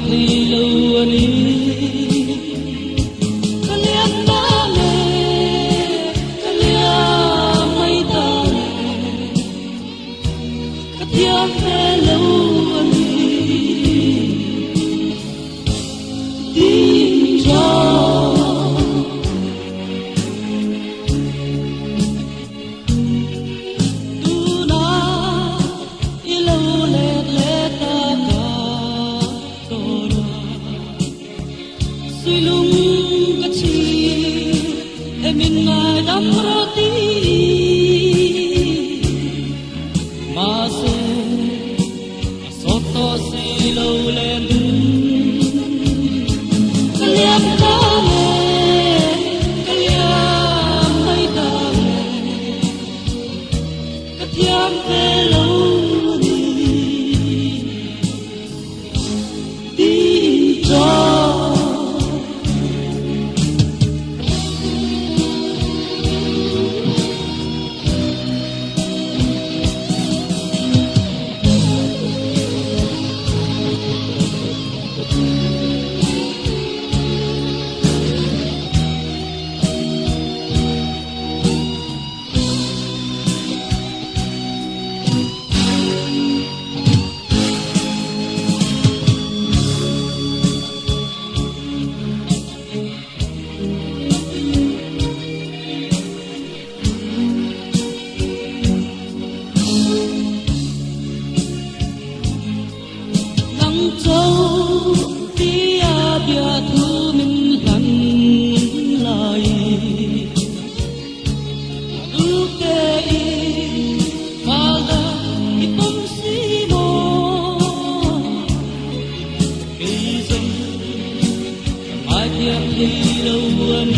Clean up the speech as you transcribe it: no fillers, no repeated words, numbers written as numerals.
thì lâu anh suy lung cái chi em in ngài đắm roti mà se soto si lâu lên kaliam ta kaliam mai ta katiam pe lâu đi cho châu bia bia thu mình lăn lại tu kê falda ipom si mo cây rừng mai tiêm đi lâu buồn